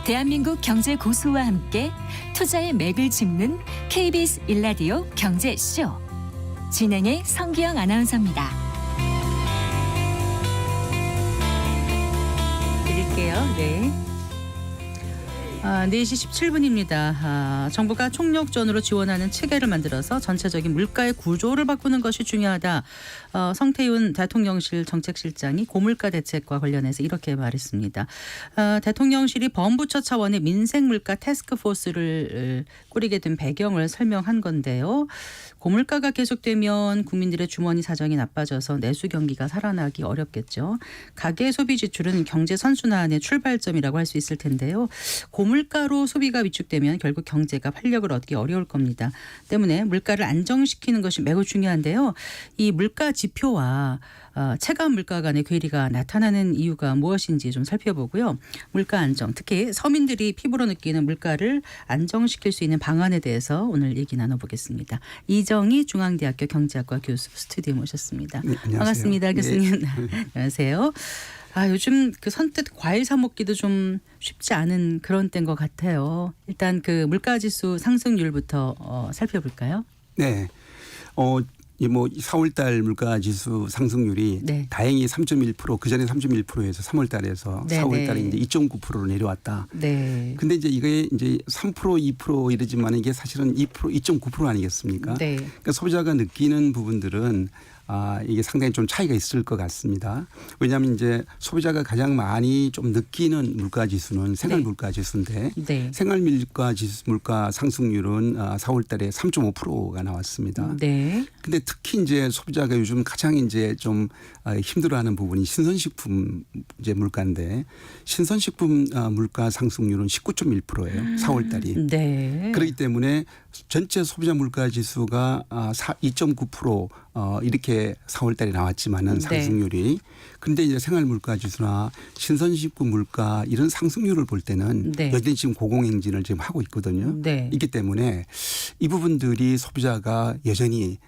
대한민국 경제 고수와 함께 투자의 맥을 짚는 KBS 일라디오 경제쇼. 진행의 성기영 아나운서입니다. 드릴게요. 네. 4시 17분입니다. 정부가 총력전으로 지원하는 체계를 만들어서 전체적인 물가의 구조를 바꾸는 것이 중요하다. 성태윤 대통령실 정책실장이 고물가 대책과 관련해서 이렇게 말했습니다. 대통령실이 범부처 차원의 민생물가 태스크포스를 꾸리게 된 배경을 설명한 건데요. 고물가가 계속되면 국민들의 주머니 사정이 나빠져서 내수 경기가 살아나기 어렵겠죠. 가계 소비 지출은 경제 선순환의 출발점이라고 할 수 있을 텐데요. 고물가로 소비가 위축되면 결국 경제가 활력을 얻기 어려울 겁니다. 때문에 물가를 안정시키는 것이 매우 중요한데요. 이 물가 지표와 체감 물가 간의 괴리가 나타나는 이유가 무엇인지 좀 살펴보고요. 물가 안정, 특히 서민들이 피부로 느끼는 물가를 안정시킬 수 있는 방안에 대해서 오늘 얘기 나눠보겠습니다. 이정희 중앙대학교 경제학과 교수 스튜디오에 모셨습니다. 네, 안녕하세요. 반갑습니다, 교수님. 네. 안녕하세요. 요즘 그 선뜻 과일 사 먹기도 좀 쉽지 않은 그런 때인 것 같아요. 일단 그 물가지수 상승률부터 살펴볼까요? 네. 이 4월달 물가지수 상승률이 네. 다행히 3.1% 그전에 3.1%에서 3월달에서 네, 4월달에 네. 이제 2.9%로 내려왔다. 네. 근데 이게 이제 3% 2% 이러지만 이게 사실은 2% 2.9% 아니겠습니까? 네. 그러니까 소비자가 느끼는 부분들은 이게 상당히 좀 차이가 있을 것 같습니다. 왜냐하면 이제 소비자가 가장 많이 좀 느끼는 물가 지수는 생활 네. 물가 지수인데 네. 생활 물가 상승률은 4월 달에 3.5%가 나왔습니다. 네. 근데 특히 이제 소비자가 요즘 가장 이제 좀 힘들어하는 부분이 신선식품 이제 물가인데 신선식품 물가 상승률은 19.1%예요. 4월 달이. 네. 그렇기 때문에 전체 소비자 물가 지수가 2.9% 이렇게 4월 달에 나왔지만은 상승률이. 그런데 이제 생활 물가 지수나 신선식품 물가 이런 상승률을 볼 때는 네. 여전히 지금 고공행진을 지금 하고 있거든요. 네. 있기 때문에 이 부분들이 소비자가 여전히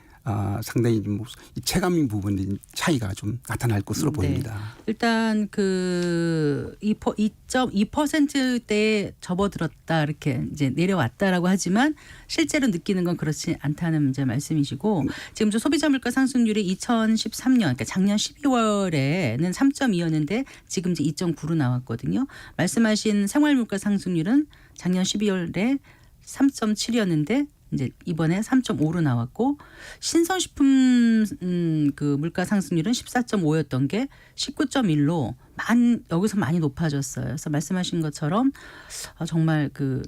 상당히 좀 체감인 부분의 차이가 좀 나타날 것으로 보입니다. 일단 그 2.2%대에 접어들었다 이렇게 이제 내려왔다라고 하지만 실제로 느끼는 건 그렇지 않다는 이제 말씀이시고 지금 저 소비자 물가 상승률이 2013년 그러니까 작년 12월에는 3.2였는데 지금 이제 2.9로 나왔거든요. 말씀하신 생활 물가 상승률은 작년 12월에 3.7이었는데 이제 이번에 3.5로 나왔고 신선식품 그 물가 상승률은 14.5였던 게 19.1로 여기서 많이 높아졌어요. 그래서 말씀하신 것처럼 정말 그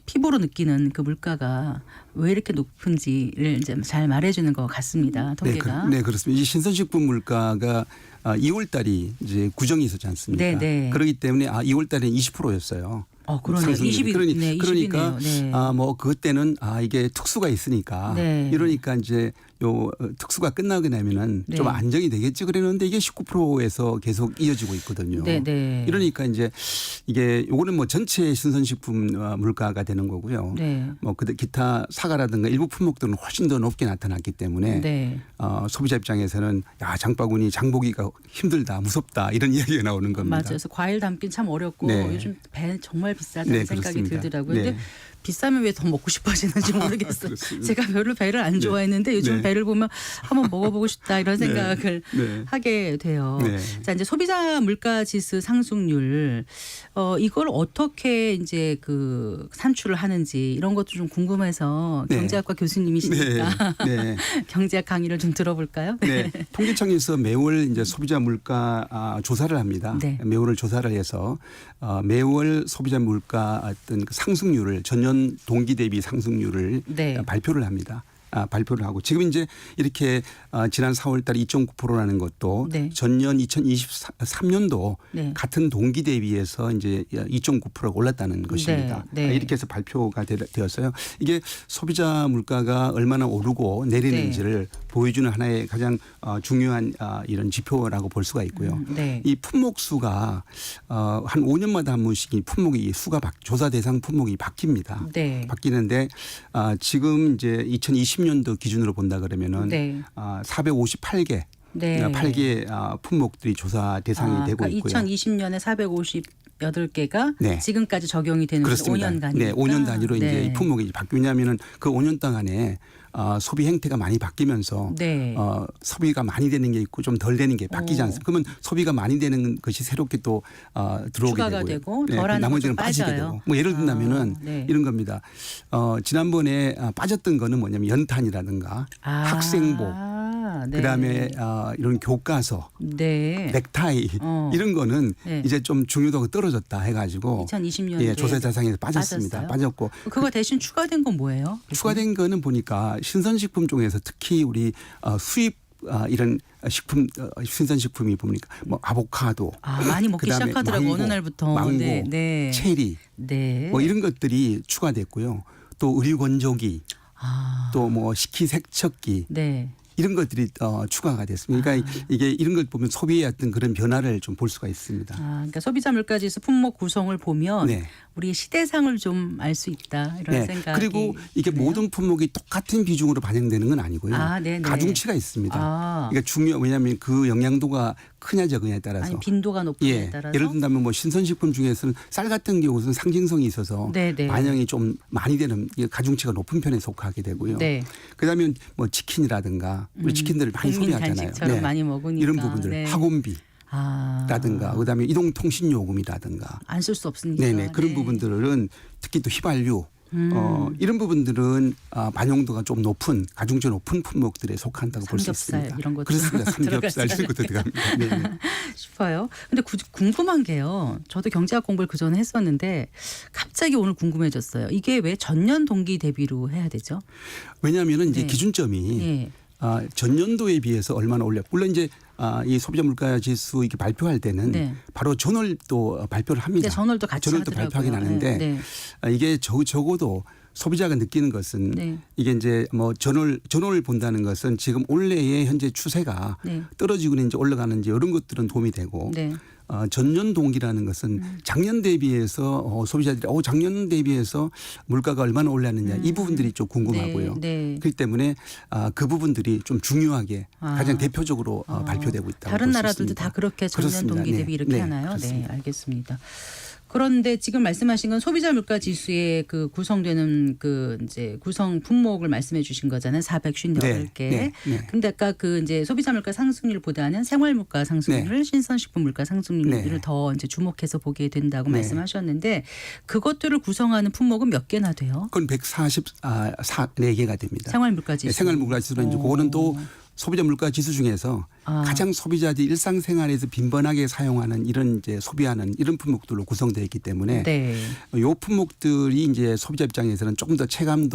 피부로 느끼는 그 물가가 왜 이렇게 높은지를 이제 잘 말해주는 것 같습니다. 통계가. 네, 그렇습니다. 이 신선식품 물가가 2월 달이 이제 구정이 있었지 않습니까? 네, 네. 그렇기 때문에 2월 달에는 20%였어요. 그러네요. 20이, 그러니까 네. 그때는 이게 특수가 있으니까 네. 이러니까 이제 요 특수가 끝나게 되면은 네. 좀 안정이 되겠지 그랬는데 이게 19%에서 계속 이어지고 있거든요. 네, 네. 이러니까 이제 이게 요거는 뭐 전체 신선식품 물가가 되는 거고요. 네. 기타 사과라든가 일부 품목들은 훨씬 더 높게 나타났기 때문에 네. 소비자 입장에서는 장바구니 장보기가 힘들다 무섭다 이런 이야기가 나오는 겁니다. 맞아요. 그래서 과일 담긴 참 어렵고 네. 요즘 배 정말 비싸다는 네, 생각이 그렇습니다. 들더라고요. 네. 근데 비싸면 왜 더 먹고 싶어지는지 모르겠어요. 그렇습니다. 제가 별로 배를 안 좋아했는데 요즘 네. 배를 보면 한번 먹어보고 싶다 이런 생각을 네. 하게 돼요. 네. 자, 이제 소비자 물가 지수 상승률 이걸 어떻게 이제 그 산출을 하는지 이런 것도 좀 궁금해서 네. 경제학과 교수님이시니까 네. 경제학 강의를 좀 들어볼까요? 네. 통계청에서 매월 이제 소비자 물가 조사를 합니다. 네. 매월 조사를 해서 매월 소비자 물가 어떤 그 상승률을 전년 동기 대비 상승률을 네. 발표를 합니다. 발표를 하고 지금 이제 이렇게 지난 4월 달 2.9%라는 것도 네. 전년 2023년도 네. 같은 동기 대비해서 이제 2.9%가 올랐다는 것입니다. 네. 이렇게 해서 발표가 되었어요. 이게 소비자 물가가 얼마나 오르고 내리는지를 보여주는 하나의 가장 중요한 이런 지표라고 볼 수가 있고요. 네. 이 품목 수가 한 5년마다 한 번씩 이 품목이 수가 조사 대상 품목이 바뀝니다. 네. 바뀌는데 지금 이제 2020년도 기준으로 본다 그러면은 네. 458개 네. 8개의 품목들이 조사 대상이 되고 그러니까 있고요. 2020년에 450 8개가 네. 지금까지 적용이 되는 그렇습니다. 5년간이니까. 네, 5년 단위로 네. 이제 이 품목이 바뀌냐면은 그 5년 동안에 소비 행태가 많이 바뀌면서 네. 소비가 많이 되는 게 있고 좀 덜 되는 게 바뀌지 않습니까? 그러면 소비가 많이 되는 것이 새롭게 또 들어오게 추가가 되고요. 되고 덜하는 나머지는 건 빠지게 빠져요. 되고. 뭐 예를 든다면은 네. 이런 겁니다. 지난번에 빠졌던 거는 뭐냐면 연탄이라든가 학생복, 네. 그다음에 이런 교과서, 네. 넥타이 이런 거는 네. 이제 좀 중요도가 떨어졌다 해가지고 2020년도에 예, 조사 대상에서 빠졌습니다. 빠졌어요? 빠졌고 그거 대신 추가된 건 뭐예요? 추가된 거는 보니까 신선식품 중에서 특히 우리 수입 이런 식품 신선식품이 보니까 뭐 아보카도 많이 먹기 그다음에 시작하더라고 어느 날부터. 망고, 네. 네. 체리 네. 뭐 이런 것들이 추가됐고요. 또 의류 건조기 또 뭐 식기세척기 네. 이런 것들이 추가가 됐습니다. 그러니까 이게 이런 걸 보면 소비의 어떤 그런 변화를 좀 볼 수가 있습니다. 그러니까 소비자 물가지수 품목 구성을 보면 네. 우리 시대상을 좀 알 수 있다 이런 네. 생각이 그리고 이게 드네요. 모든 품목이 똑같은 비중으로 반영되는 건 아니고요. 네네. 가중치가 있습니다. 그러니까 왜냐하면 그 영양도가 크냐 적으냐에 따라서. 아니 빈도가 높냐에 예. 따라서. 예를 든다면 뭐 신선식품 중에서는 쌀 같은 경우는 상징성이 있어서 네네. 반영이 좀 많이 되는 가중치가 높은 편에 속하게 되고요. 네. 그다음에 뭐 치킨이라든가 우리 치킨들을 많이 국민 소비하잖아요. 간식처럼 많이 먹으니까. 이런 부분들 네. 학원비. 라든가 그다음에 이동통신요금이라든가 안 쓸 수 없으니까. 네네 그런 네. 부분들은 특히 또 휘발유 이런 부분들은 반영도가 좀 높은 가중치 높은 품목들에 속한다고 볼 수 삼겹살 있습니다. 이런 것도 그렇습니다. 삼겹살 들어가죠. 이런 것도 들어갑니다. 네. 싶어요. 근데 궁금한 게요. 저도 경제학 공부를 그 전에 했었는데 갑자기 오늘 궁금해졌어요. 이게 왜 전년 동기 대비로 해야 되죠? 왜냐하면은 이제 네. 기준점이 예. 전년도에 비해서 얼마나 올려. 물론 이제 이 소비자 물가 지수 이렇게 발표할 때는 네. 바로 전월 또 발표를 합니다. 네, 전월도 같이 전월도 하더라고요. 발표하긴 하는데 네. 이게 적어도 소비자가 느끼는 것은 네. 이게 이제 뭐 전월 본다는 것은 지금 올해의 현재 추세가 네. 떨어지고 이제 올라가는지 이런 것들은 도움이 되고 네. 전년 동기라는 것은 작년 대비해서 소비자들이 작년 대비해서 물가가 얼마나 올랐느냐 이 부분들이 좀 궁금하고요. 네. 네. 그렇기 때문에 그 부분들이 좀 중요하게 가장 대표적으로 발표되고 있다. 다른 나라들도 다 그렇게 전년 그렇습니다. 동기 네. 대비 이렇게 네, 하나요? 그렇습니다. 네, 알겠습니다. 그런데 지금 말씀하신 건 소비자 물가 지수에 그 구성되는 그 이제 구성 품목을 말씀해 주신 거잖아요. 458개. 네, 네. 근데 아까 그 이제 소비자 물가 상승률보다는 생활 물가 상승률을 신선식품 물가 상승률을 네. 더 이제 주목해서 보게 된다고 네. 말씀하셨는데 그것들을 구성하는 품목은 몇 개나 돼요? 그건 144개가 됩니다. 생활 물가 지수. 생활 물가 지수는 이제 그거는 또 소비자 물가 지수 중에서 가장 소비자들이 일상생활에서 빈번하게 사용하는 이런 이제 소비하는 이런 품목들로 구성되어 있기 때문에 네. 요 품목들이 이제 소비자 입장에서는 조금 더 체감이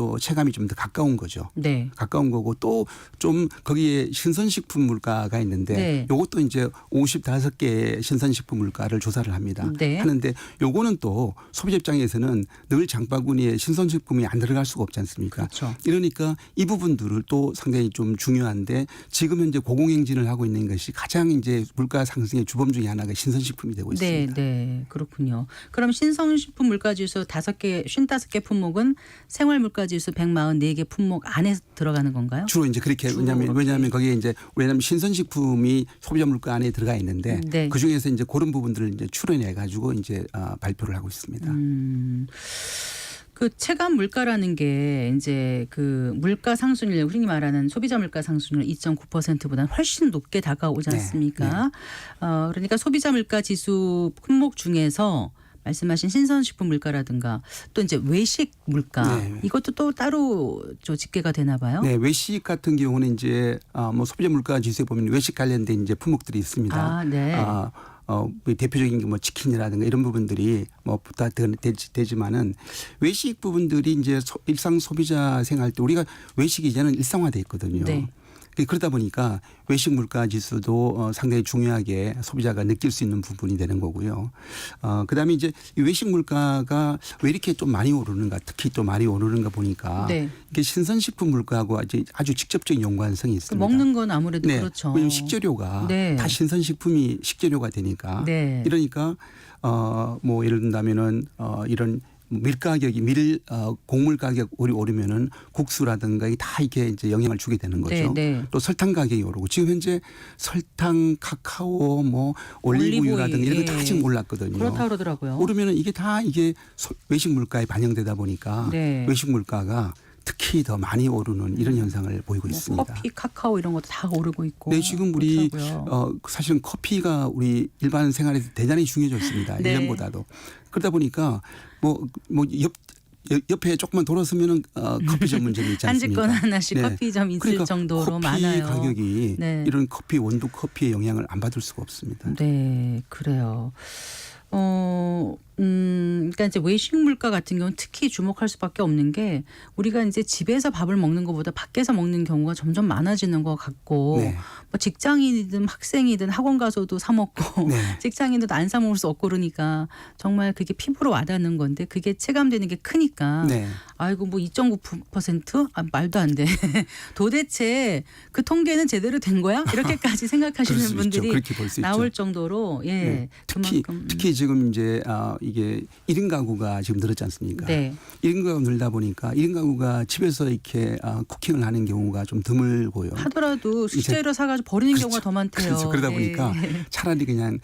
좀 더 가까운 거죠. 네. 가까운 거고 또 좀 거기에 신선식품 물가가 있는데 네. 요것도 이제 55개의 신선식품 물가를 조사를 합니다. 네. 하는데 요거는 또 소비자 입장에서는 늘 장바구니에 신선식품이 안 들어갈 수가 없지 않습니까? 그렇죠. 이러니까 이 부분들을 또 상당히 좀 중요한데 지금 현재 고공행진을 하고 있는 것이 가장 이제 물가 상승의 주범 중에 하나가 신선식품이 되고 네, 있습니다. 네, 그렇군요. 그럼 신선식품 물가지수 55개 품목은 생활 물가지수 144개 품목 안에 들어가는 건가요? 주로 이제 그렇게 왜냐하면 거기에 이제 신선식품이 소비자 물가 안에 들어가 있는데 네. 그 중에서 이제 그런 부분들을 이제 추론해 가지고 이제 발표를 하고 있습니다. 그 체감 물가라는 게 이제 그 물가 상승률 흔히 말하는 소비자 물가 상승률 2.9%보다는 훨씬 높게 다가오지 네, 않습니까? 그러니까 소비자 물가 지수 품목 중에서 말씀하신 신선식품 물가라든가 또 이제 외식 물가 네. 이것도 또 따로 집계가 되나 봐요. 네, 외식 같은 경우는 이제 뭐 소비자 물가 지수에 보면 외식 관련된 이제 품목들이 있습니다. 네. 대표적인 게 뭐 치킨이라든가 이런 부분들이 뭐 다 되지만은 외식 부분들이 이제 일상 소비자 생활 때 우리가 외식이 이제는 일상화돼 있거든요. 네. 그러다 보니까 외식 물가 지수도 상당히 중요하게 소비자가 느낄 수 있는 부분이 되는 거고요. 그다음에 이제 이 외식 물가가 왜 이렇게 좀 많이 오르는가, 특히 또 많이 오르는가 보니까 네. 이게 신선식품 물가하고 아주 직접적인 연관성이 있습니다. 먹는 건 아무래도 네. 그렇죠. 왜냐하면 식재료가 네. 다 신선식품이 식재료가 되니까 네. 이러니까 뭐 예를 든다면은 이런 밀 가격이 곡물 가격 오르면은 국수라든가 이게 다 이게 이제 영향을 주게 되는 거죠. 네. 또 설탕 가격이 오르고 지금 현재 설탕, 카카오, 뭐 올리브유라든가 이런 게 다 지금 올랐거든요. 그렇다 그러더라고요. 오르면은 이게 다 이게 외식 물가에 반영되다 보니까 네. 외식 물가가 특히 더 많이 오르는 이런 현상을 보이고 있습니다. 커피, 카카오 이런 것도 다 오르고 있고. 네, 지금 우리 그렇더라고요. 사실은 커피가 우리 일반 생활에서 대단히 중요해졌습니다. 네. 예전보다도. 그러다 보니까 옆에 조금만 돌아서면은 커피점 문제는 있지 한 않습니까? 집권 하나씩 네. 커피점 있을 그러니까 정도로 커피 많아요. 가격이 네. 이런 커피 원두 커피의 영향을 안 받을 수가 없습니다. 네, 그래요. 그러니까 이제 외식 물가 같은 경우는 특히 주목할 수밖에 없는 게 우리가 이제 집에서 밥을 먹는 것보다 밖에서 먹는 경우가 점점 많아지는 것 같고 네. 뭐 직장인이든 학생이든 학원 가서도 사 먹고 네. 직장인도 안 사 먹을 수 없고 그러니까 정말 그게 피부로 와닿는 건데 그게 체감되는 게 크니까 네. 아이고 뭐 2.9% 말도 안 돼. 도대체 그 통계는 제대로 된 거야? 이렇게까지 그럴 생각하시는 수 있죠. 분들이 그렇게 볼 수 나올 있죠. 정도로 예. 네. 그만큼 특히 지금 이제 이게 1인 가구가 지금 늘었지 않습니까? 네. 1인 가구 늘다 보니까 1인 가구가 집에서 이렇게 쿠킹을 하는 경우가 좀 드물고요. 하더라도 수제로 사가지고 버리는 그렇죠. 경우가 더 많대요. 그렇죠. 그러다 네. 보니까 차라리 그냥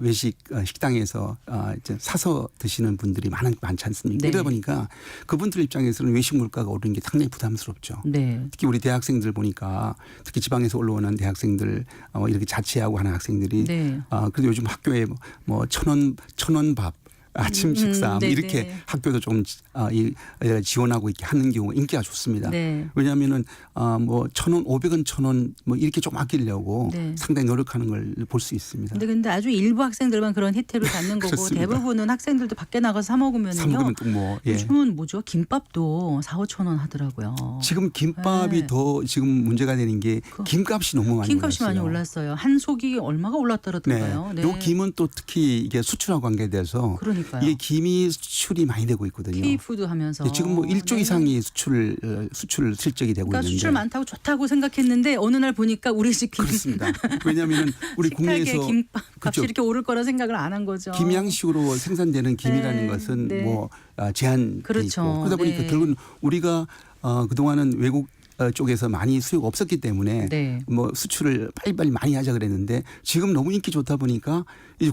외식 식당에서 이제 사서 드시는 분들이 많지 않습니까? 네. 그러다 보니까 그분들 입장에서는 외식 물가가 오르는 게 상당히 부담스럽죠. 네. 특히 우리 대학생들 보니까 특히 지방에서 올라오는 대학생들 이렇게 자취하고 하는 학생들이 네. 그래도 요즘 학교에 뭐 1,000원 밥 아침 식사 네, 이렇게 네. 학교도 좀 지원하고 이렇게 하는 경우가 인기가 좋습니다. 네. 왜냐하면은 뭐 1,000원, 500원, 1,000원 뭐 이렇게 좀 아끼려고 네. 상당히 노력하는 걸 볼 수 있습니다. 근데 아주 일부 학생들만 그런 혜택을 받는 거고 그렇습니다. 대부분은 학생들도 밖에 나가서 사 사 먹으면요. 먹으면 또 뭐 요즘은 뭐죠? 김밥도 4-5천 원 하더라고요. 지금 김밥이 네. 더 지금 문제가 되는 게 김값이 너무 많이 김값이 올랐어요. 많이 올랐어요. 한 속이 얼마가 올랐더라고요. 네. 요 김은 또 특히 이게 수출하고 관계돼서 그러니까요. 이게 김이 수출이 많이 되고 있거든요. K푸드 하면서 네, 지금 뭐 1조 네. 이상이 수출 실적이 되고 그러니까 있는데 수출 많다고 좋다고 생각했는데 어느 날 보니까 우리 집 김 그렇습니다. 왜냐하면 우리 식탁에 국내에서 김밥 값이 그렇죠. 이렇게 오를 거라 생각을 안 한 거죠. 김양식으로 생산되는 김이라는 네, 것은 네. 뭐 제한돼 그렇죠. 있고 그러다 보니까 네. 결국은 우리가 그동안은 외국 쪽에서 많이 수요가 없었기 때문에 네. 뭐 수출을 빨리빨리 많이 하자 그랬는데 지금 너무 인기 좋다 보니까 이제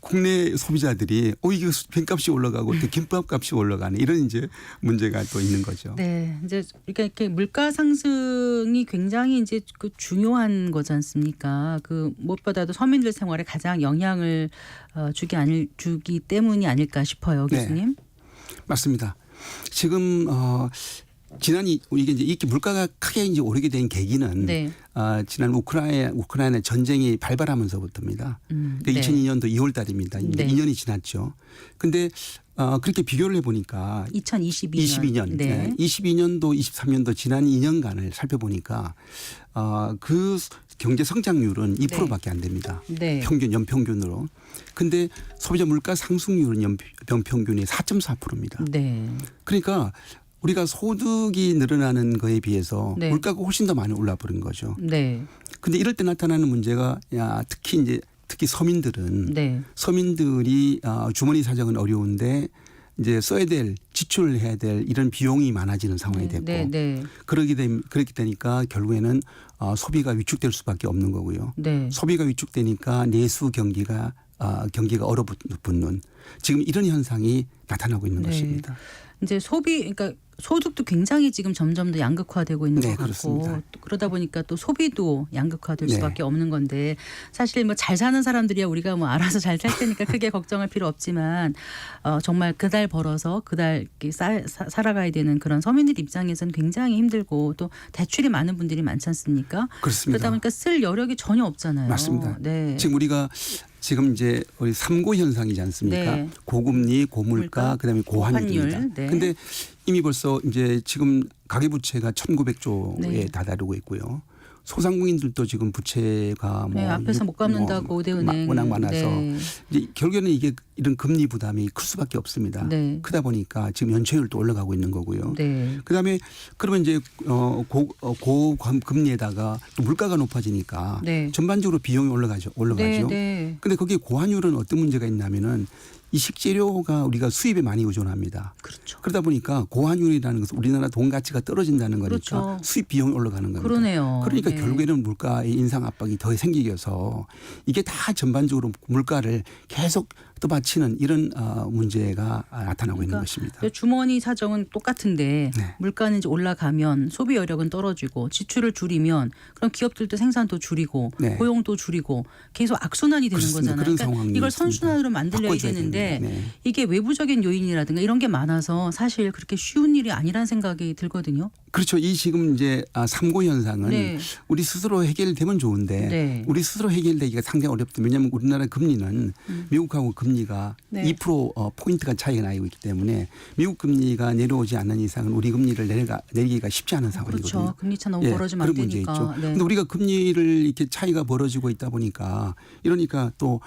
국내 소비자들이 이게 빈값이 올라가고 또 김밥 값이 올라가는 이런 이제 문제가 또 있는 거죠. 네, 이제 그러니까 이렇게 물가 상승이 굉장히 이제 그 중요한 거지 않습니까? 그 무엇보다도 서민들 생활에 가장 영향을 주기 때문이 아닐까 싶어요, 네. 교수님. 맞습니다. 지금 이게 이제 이렇게 물가가 크게 이제 오르게 된 계기는 네. 지난 우크라이나 전쟁이 발발하면서부터입니다. 그러니까 네. 2002년도 2월 달입니다. 이제 네. 2년이 지났죠. 근데 그렇게 비교를 해보니까 2022년. 네. 22년도 23년도 지난 2년간을 살펴보니까 그 경제 성장률은 2%밖에 안 됩니다. 네. 연평균으로. 근데 소비자 물가 상승률은 연평균이 4.4%입니다. 네. 그러니까 우리가 소득이 늘어나는 거에 비해서 네. 물가가 훨씬 더 많이 올라 버린 거죠. 네. 근데 이럴 때 나타나는 문제가 특히 서민들은 네. 서민들이 주머니 사정은 어려운데 이제 써야 될 지출을 해야 될 이런 비용이 많아지는 상황이 됐고 네. 그렇게 되니까 결국에는 소비가 위축될 수밖에 없는 거고요. 네. 소비가 위축되니까 내수 경기가 얼어붙는 지금 이런 현상이 나타나고 있는 네. 것입니다. 이제 그러니까 소득도 굉장히 지금 점점 더 양극화되고 있는 네, 것 같고 그렇습니다. 또 그러다 보니까 또 소비도 양극화될 네. 수밖에 없는 건데 사실 뭐 잘 사는 사람들이야 우리가 뭐 알아서 잘 살 테니까 크게 걱정할 필요 없지만 정말 그달 벌어서 그달 살아가야 되는 그런 서민들 입장에서는 굉장히 힘들고 또 대출이 많은 분들이 많지 않습니까? 그렇습니다. 그러다 보니까 쓸 여력이 전혀 없잖아요. 맞습니다. 네. 지금 우리가 이제 우리 3고 현상이지 않습니까? 네. 고금리, 고물가, 그다음에 고환율입니다. 고환율, 네. 근데 이미 벌써 이제 지금 가계부채가 1,900조에 네. 다다르고 있고요. 소상공인들도 지금 부채가 네, 앞에서 못 갚는다고 오대은행 워낙 많아서 네. 이제 결국에는 이게 이런 금리 부담이 클 수밖에 없습니다. 네. 크다 보니까 지금 연체율도 올라가고 있는 거고요. 네. 그다음에 그러면 이제 고금리에다가 또 물가가 높아지니까 네. 전반적으로 비용이 올라가죠. 네. 네. 근데 거기에 고환율은 어떤 문제가 있냐면은 이 식재료가 우리가 수입에 많이 의존합니다. 그렇죠. 그러다 보니까 고환율이라는 것은 우리나라 돈 가치가 떨어진다는 거니까 그렇죠. 수입 비용이 올라가는 겁니다. 그러네요. 그러니까 네. 결국에는 물가의 인상 압박이 더 생기면서 이게 다 전반적으로 물가를 계속 떠받치는 이런 문제가 나타나고 있는 것입니다. 주머니 사정은 똑같은데 네. 물가는 이제 올라가면 소비 여력은 떨어지고 지출을 줄이면 그럼 기업들도 생산도 줄이고 네. 고용도 줄이고 계속 악순환이 되는 그렇습니다. 거잖아요. 그런 그러니까 상황이 이걸 있습니다. 선순환으로 만들려야 바꿔줘야 되는데 됩니다. 네. 이게 외부적인 요인이라든가 이런 게 많아서 사실 그렇게 쉬운 일이 아니라는 생각이 들거든요. 그렇죠. 이 지금 이제 3고 현상은 네. 우리 스스로 해결되면 좋은데 네. 우리 스스로 해결되기가 상당히 어렵다. 왜냐하면 우리나라 금리는 미국하고 금리가 네. 2% 포인트가 차이가 나고 있기 때문에 미국 금리가 내려오지 않는 이상은 우리 금리를 내리기가 쉽지 않은 상황이거든요. 그렇죠. 금리차 너무 예, 벌어지면 안 그런 문제 되니까. 있죠. 네. 그런데 우리가 금리를 이렇게 차이가 벌어지고 있다 보니까 이러니까 또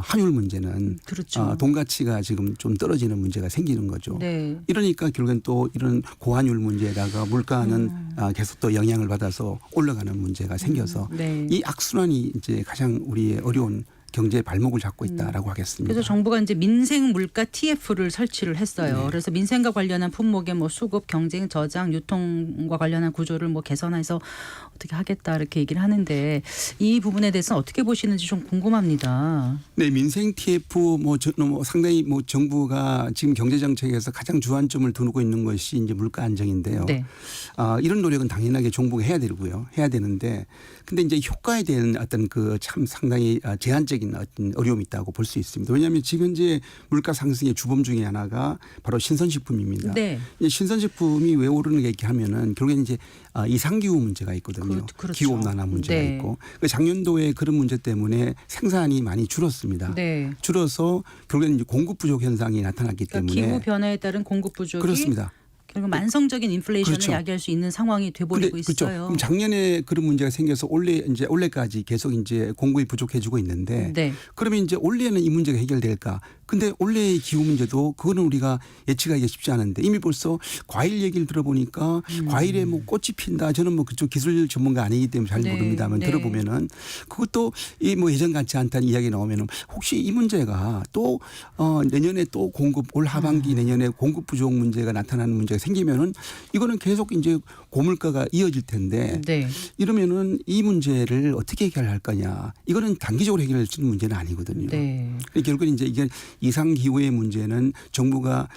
환율 문제는 그렇죠. 돈 가치가 지금 좀 떨어지는 문제가 생기는 거죠. 네. 이러니까 결국엔 또 이런 고환율 문제에다가 물가는 계속 또 영향을 받아서 올라가는 문제가 생겨서 네. 이 악순환이 이제 가장 우리의 어려운 경제의 발목을 잡고 있다라고 하겠습니다. 그래서 정부가 이제 민생 물가 TF를 설치를 했어요. 네. 그래서 민생과 관련한 품목의 뭐 수급, 경쟁, 저장, 유통과 관련한 구조를 뭐 개선해서 어떻게 하겠다 이렇게 얘기를 하는데 이 부분에 대해서 어떻게 보시는지 좀 궁금합니다. 네, 민생 TF 뭐 상당히 뭐 정부가 지금 경제 정책에서 가장 주안점을 두고 있는 것이 이제 물가 안정인데요. 네. 이런 노력은 당연하게 정부가 해야 되고요. 해야 되는데 근데 이제 효과에 대한 어떤 그 참 상당히 제한적인 어떤 어려움이 있다고 볼 수 있습니다. 왜냐하면 지금 현재 물가 상승의 주범 중에 하나가 바로 신선식품입니다. 네. 이 신선식품이 왜 오르는가 이렇게 하면은 결국엔 이제 이상기후 문제가 있거든요. 그렇죠. 기후 온난화 문제가 네. 있고 그 작년도에 그런 문제 때문에 생산이 많이 줄었습니다. 네. 줄어서 결국엔 이제 공급 부족 현상이 나타났기 그러니까 때문에 기후 변화에 따른 공급 부족이 그렇습니다. 결국 만성적인 인플레이션을 그렇죠. 야기할 수 있는 상황이 돼버리고 그렇죠. 있어요. 그럼 작년에 그런 문제가 생겨서 올해까지 계속 이제 공급이 부족해지고 있는데 네. 그러면 이제 올해는 이 문제가 해결될까? 근데 올해의 기후 문제도 그거는 우리가 예측하기가 쉽지 않은데 이미 벌써 과일 얘기를 들어보니까 과일에 뭐 꽃이 핀다. 저는 뭐 그쪽 기술 전문가 아니기 때문에 잘 네. 모릅니다만 네. 들어보면은 그것도 이 뭐 예전 같지 않다는 이야기 나오면은 혹시 이 문제가 또 내년에 또 공급 올 하반기 내년에 공급 부족 문제가 나타나는 문제가 생기면은 이거는 계속 이제 고물가가 이어질 텐데 네. 이러면은 이 문제를 어떻게 해결할 거냐. 이거는 단기적으로 해결할 수 있는 문제는 아니거든요. 네. 결국은 이제 이게 이상 기후의 문제는 정부가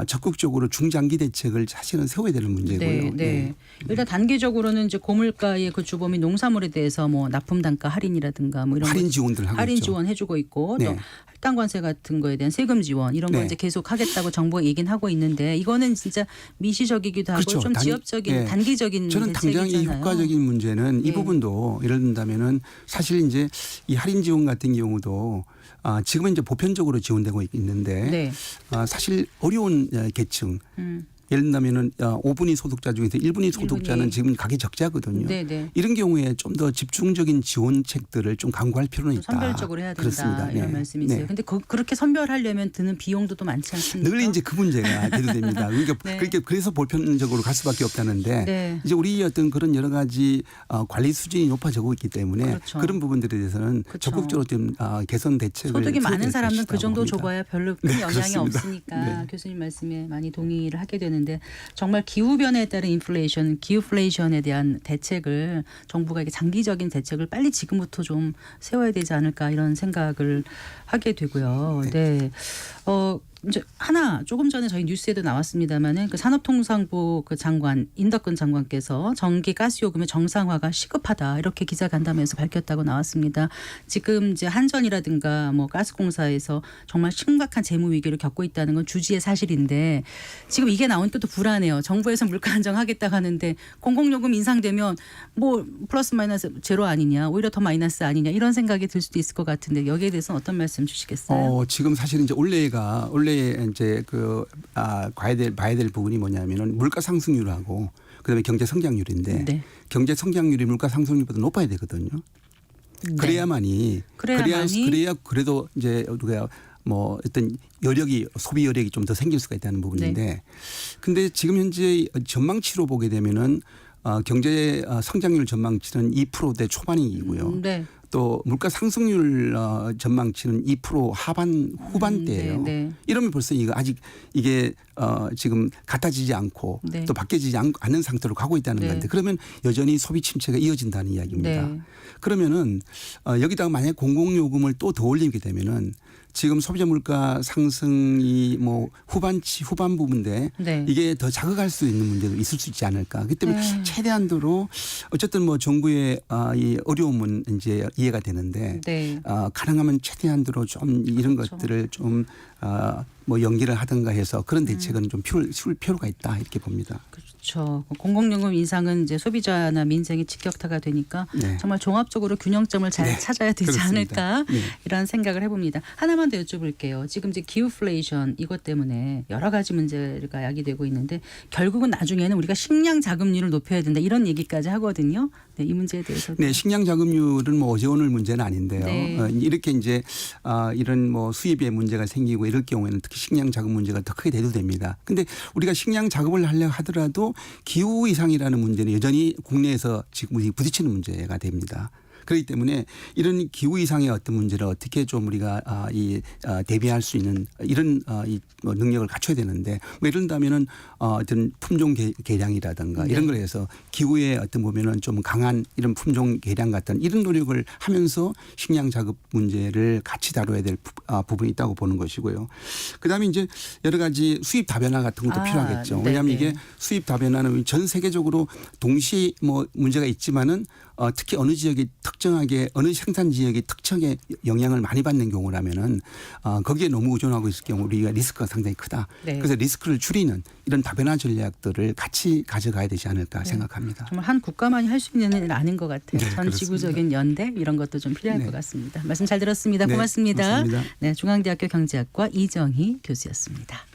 적극적으로 중장기 대책을 사실은 세워야 되는 문제고요. 네, 네. 예. 일단 단기적으로는 이제 고물가의 그 주범인 농산물에 대해서 뭐 납품 단가 할인이라든가 뭐 이런 할인 거 지원들 하고 할인 있죠. 지원해주고 있고 네. 또 할당관세 같은 거에 대한 세금 지원 이런 거 네. 이제 계속 하겠다고 정부가 얘기는 하고 있는데 이거는 진짜 미시적이기도 하고 그렇죠. 좀 지역적인 예. 단기적인 저는 당장 이 대책이잖아요. 효과적인 문제는 이 예. 부분도 예를 든다면은 사실 이제 이 할인 지원 같은 경우도 지금은 이제 보편적으로 지원되고 있는데 네. 사실 어려운 계층 예를 들면은 5분위 소득자 중에서 1분위 소득자는 1분위. 지금 가계 적자거든요. 네, 네. 이런 경우에 좀 더 집중적인 지원책들을 좀 강구할 필요는 있다. 선별적으로 해야 된다 그렇습니다. 이런 네. 말씀이세요. 네. 근데 그렇게 선별하려면 드는 비용도 또 많지 않습니까? 늘 이제 그 문제가 대두됩니다. 그러니까 네. 그래서 보편적으로 갈 수밖에 없다는데 네. 이제 우리 어떤 그런 여러 가지 관리 수준이 높아지고 있기 때문에 그렇죠. 그런 부분들에 대해서는 그렇죠. 적극적으로 좀 개선 대책을 소득이 세워야 많은 될 사람은 것이라고 그 정도 봅니다. 줘봐야 별로 큰 네, 영향이 그렇습니다. 없으니까 네. 교수님 말씀에 많이 동의를 하게 되는데 정말 기후 변화에 따른 인플레이션, 기후플레이션에 대한 대책을 정부가 이게 장기적인 대책을 빨리 지금부터 좀 세워야 되지 않을까 이런 생각을 하게 되고요. 네. 이제 하나 조금 전에 저희 뉴스에도 나왔습니다마는 그 산업통상부 그 장관 인덕근 장관께서 전기 가스 요금의 정상화가 시급하다 이렇게 기자 간담회에서 밝혔다고 나왔습니다. 지금 이제 한전이라든가 뭐 가스공사에서 정말 심각한 재무 위기를 겪고 있다는 건 주지의 사실인데 지금 이게 나오니까 또 불안해요. 정부에서 물가 안정하겠다고 하는데 공공요금 인상되면 뭐 플러스 마이너스 제로 아니냐 오히려 더 마이너스 아니냐 이런 생각이 들 수도 있을 것 같은데 여기에 대해서는 어떤 말씀 주시겠어요? 지금 사실은 이제 올해 이제 봐야 될 부분이 뭐냐면은 물가 상승률하고 그다음에 경제 성장률인데 네. 경제 성장률이 물가 상승률보다 높아야 되거든요. 그래야만이 그래야 그래도 이제 우리가 뭐 어떤 소비 여력이 좀 더 생길 수가 있다는 부분인데 네. 근데 지금 현재 전망치로 보게 되면은 경제 성장률 전망치는 2%대 초반이고요. 네. 또 물가 상승률 전망치는 2% 후반대예요. 네. 이러면 벌써 이거 아직 이게 지금 갖다지지 않고 네. 또 바뀌지 않는 상태로 가고 있다는 네. 건데 그러면 여전히 소비 침체가 이어진다는 이야기입니다. 네. 그러면은 여기다가 만약에 공공요금을 또 더 올리게 되면은 지금 소비자 물가 상승이 뭐 후반 부분인데 네. 이게 더 자극할 수 있는 문제도 있을 수 있지 않을까. 그렇기 때문에 최대한도로 어쨌든 뭐 정부의 이 어려움은 이제 이해가 되는데 네. 가능하면 최대한도로 좀 이런 그렇죠. 것들을 좀 뭐 연기를 하든가 해서 그런 대책은 좀 필요할 필요가 있다 이렇게 봅니다. 그렇죠. 공공요금 인상은 이제 소비자나 민생이 직격타가 되니까 네. 정말 종합적으로 균형점을 잘 네. 찾아야 되지 그렇습니다. 않을까 네. 이런 생각을 해봅니다. 하나만 더 여쭤볼게요. 지금 이제 기후플레이션 이것 때문에 여러 가지 문제가 야기되고 있는데 결국은 나중에는 우리가 식량 자급률을 높여야 된다 이런 얘기까지 하거든요. 네, 이 문제에 대해서. 네, 식량 자급률은 뭐 어제 오늘 문제는 아닌데요. 네. 이렇게 이제 이런 뭐 수입에 문제가 생기고 이럴 경우에는 특히 식량 자급 문제가 더 크게 대두됩니다. 근데 우리가 식량 자급을 하려 하더라도 기후 이상이라는 문제는 여전히 국내에서 지금 우리 부딪히는 문제가 됩니다. 그렇기 때문에 이런 기후 이상의 어떤 문제를 어떻게 좀 우리가 대비할 수 있는 이런 뭐 능력을 갖춰야 되는데 뭐 이런다면은 어떤 품종 개량이라든가 네. 이런 걸 해서 기후에 어떤 보면은 좀 강한 이런 품종 개량 같은 이런 노력을 하면서 식량 자급 문제를 같이 다뤄야 될 부분이 있다고 보는 것이고요. 그다음에 이제 여러 가지 수입 다변화 같은 것도 필요하겠죠. 왜냐하면 이게 수입 다변화는 전 세계적으로 동시 뭐 문제가 있지만은 특히 어느 지역이 특정하게 어느 생산 지역이 특정의 영향을 많이 받는 경우라면은 거기에 너무 의존하고 있을 경우 우리가 리스크가 상당히 크다. 네. 그래서 리스크를 줄이는 이런 다변화 전략들을 같이 가져가야 되지 않을까 생각합니다. 정말 한 국가만이 할 수 있는 일은 아닌 것 같아요. 네, 전 그렇습니다. 지구적인 연대 이런 것도 좀 필요할 네. 것 같습니다. 말씀 잘 들었습니다. 네, 고맙습니다. 고맙습니다. 네, 중앙대학교 경제학과 이정희 교수였습니다.